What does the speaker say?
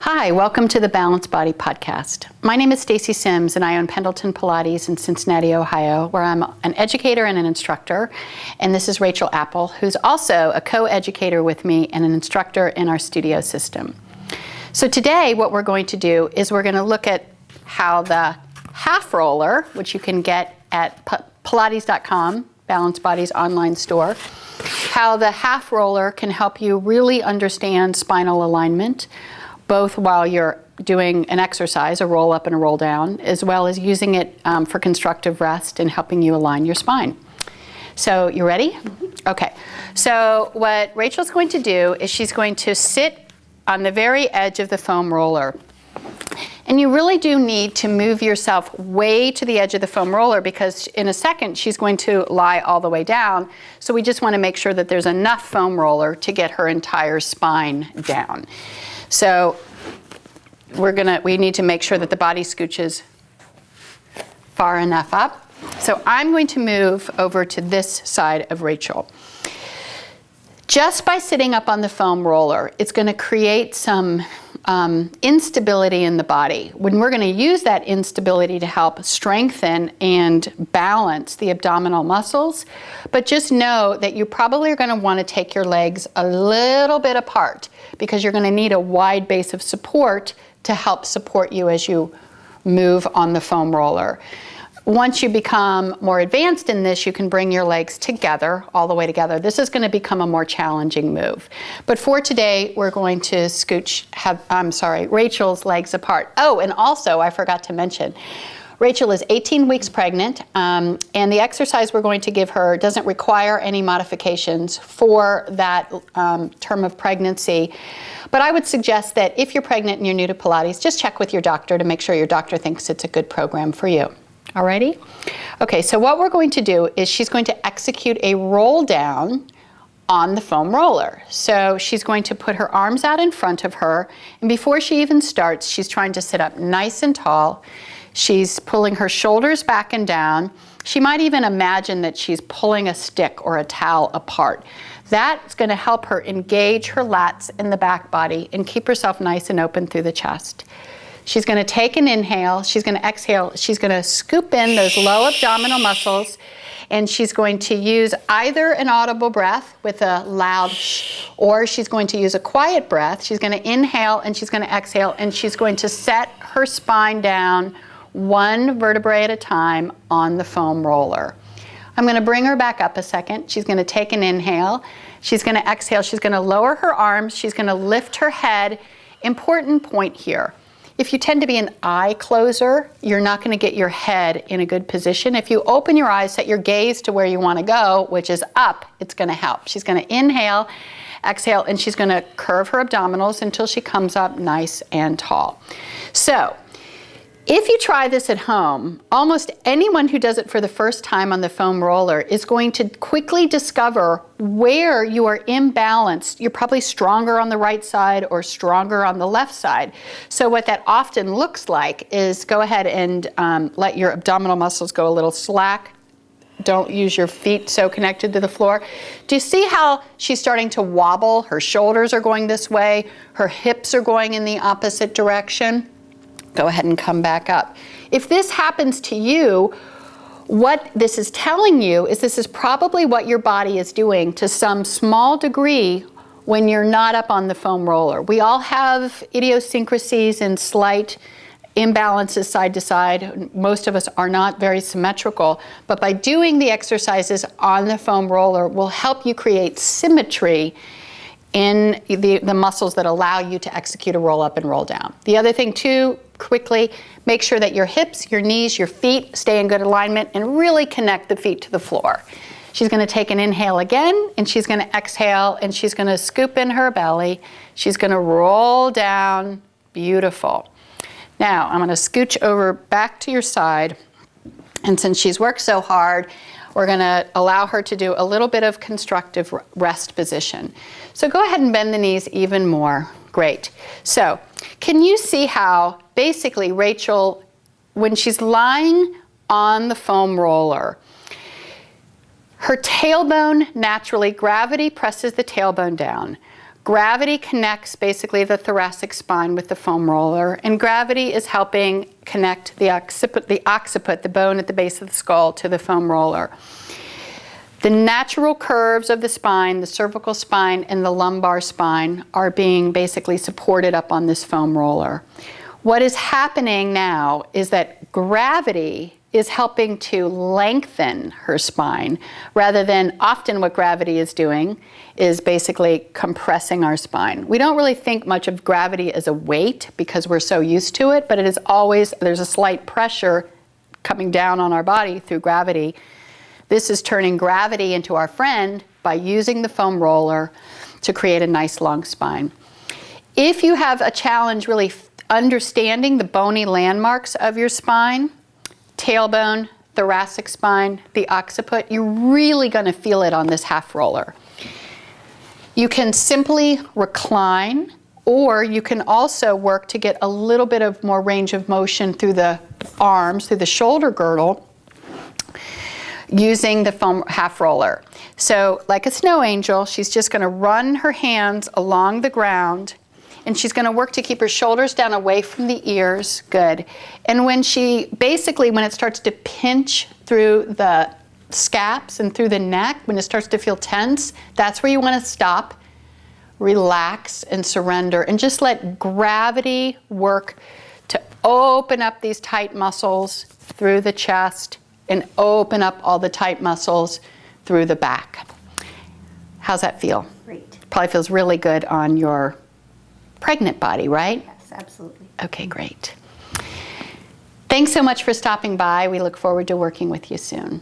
Hi, welcome to the Balanced Body Podcast. My name is Stacy Sims and I own Pendleton Pilates in Cincinnati, Ohio, where I'm an educator and an instructor. And this is Rachel Apple, who's also a co-educator with me and an instructor in our studio system. So today what we're going to do is we're going to look at how the half roller, which you can get at Pilates.com, Balanced Body's online store, how the half roller can help you really understand spinal alignment, both while you're doing an exercise, a roll up and a roll down, as well as using it for constructive rest and helping you align your spine. So you ready? Okay. So what Rachel's going to do is she's going to sit on the very edge of the foam roller. And you really do need to move yourself way to the edge of the foam roller because in a second she's going to lie all the way down. So we just want to make sure that there's enough foam roller to get her entire spine down. So we need to make sure that the body scooches far enough up. So I'm going to move over to this side of Rachel. Just by sitting up on the foam roller, it's going to create some instability in the body. When we're going to use that instability to help strengthen and balance the abdominal muscles, but just know that you probably are going to want to take your legs a little bit apart because you're going to need a wide base of support to help support you as you move on the foam roller. Once you become more advanced in this, you can bring your legs together, all the way together. This is going to become a more challenging move. But for today, we're going to Rachel's legs apart. Oh, and also, I forgot to mention, Rachel is 18 weeks pregnant, and the exercise we're going to give her doesn't require any modifications for that term of pregnancy. But I would suggest that if you're pregnant and you're new to Pilates, just check with your doctor to make sure your doctor thinks it's a good program for you. Alrighty? Okay, so what we're going to do is she's going to execute a roll down on the foam roller. So she's going to put her arms out in front of her, and before she even starts, she's trying to sit up nice and tall. She's pulling her shoulders back and down. She might even imagine that she's pulling a stick or a towel apart. That's going to help her engage her lats in the back body and keep herself nice and open through the chest. She's going to take an inhale, she's going to exhale, she's going to scoop in those low abdominal muscles, and she's going to use either an audible breath with a loud shh, or she's going to use a quiet breath. She's going to inhale and she's going to exhale, and she's going to set her spine down one vertebrae at a time on the foam roller. I'm going to bring her back up a second. She's going to take an inhale, she's going to exhale, she's going to lower her arms, she's going to lift her head. Important point here. If you tend to be an eye closer, you're not going to get your head in a good position. If you open your eyes, set your gaze to where you want to go, which is up, it's going to help. She's going to inhale, exhale, and she's going to curve her abdominals until she comes up nice and tall. So, if you try this at home, almost anyone who does it for the first time on the foam roller is going to quickly discover where you are imbalanced. You're probably stronger on the right side or stronger on the left side. So what that often looks like is go ahead and let your abdominal muscles go a little slack. Don't use your feet so connected to the floor. Do you see how she's starting to wobble? Her shoulders are going this way. Her hips are going in the opposite direction. Go ahead and come back up. If this happens to you, what this is telling you is this is probably what your body is doing to some small degree when you're not up on the foam roller. We all have idiosyncrasies and slight imbalances side to side. Most of us are not very symmetrical, but by doing the exercises on the foam roller will help you create symmetry in the muscles that allow you to execute a roll up and roll down. The other thing too, quickly, make sure that your hips, your knees, your feet stay in good alignment and really connect the feet to the floor. She's going to take an inhale again, and she's going to exhale, and she's going to scoop in her belly. She's going to roll down. Beautiful. Now, I'm going to scooch over back to your side, and since she's worked so hard, we're going to allow her to do a little bit of constructive rest position. So go ahead and bend the knees even more. Great. So can you see how basically Rachel, when she's lying on the foam roller, her tailbone naturally, gravity presses the tailbone down. Gravity connects basically the thoracic spine with the foam roller, and gravity is helping connect the occiput, the bone at the base of the skull, to the foam roller. The natural curves of the spine, the cervical spine and the lumbar spine, are being basically supported up on this foam roller. What is happening now is that gravity is helping to lengthen her spine, rather than often what gravity is doing is basically compressing our spine. We don't really think much of gravity as a weight because we're so used to it, but it is always, there's a slight pressure coming down on our body through gravity. This is turning gravity into our friend by using the foam roller to create a nice long spine. If you have a challenge really understanding the bony landmarks of your spine, tailbone, thoracic spine, the occiput, you're really going to feel it on this half roller. You can simply recline, or you can also work to get a little bit of more range of motion through the arms, through the shoulder girdle, using the foam half roller. So like a snow angel, she's just going to run her hands along the ground, and she's going to work to keep her shoulders down away from the ears. Good. And when she, basically when it starts to pinch through the scaps and through the neck, when it starts to feel tense, that's where you want to stop, relax, and surrender, and just let gravity work to open up these tight muscles through the chest and open up all the tight muscles through the back. How's that feel? Great. Probably feels really good on your pregnant body, right? Yes, absolutely. Okay, great. Thanks so much for stopping by. We look forward to working with you soon.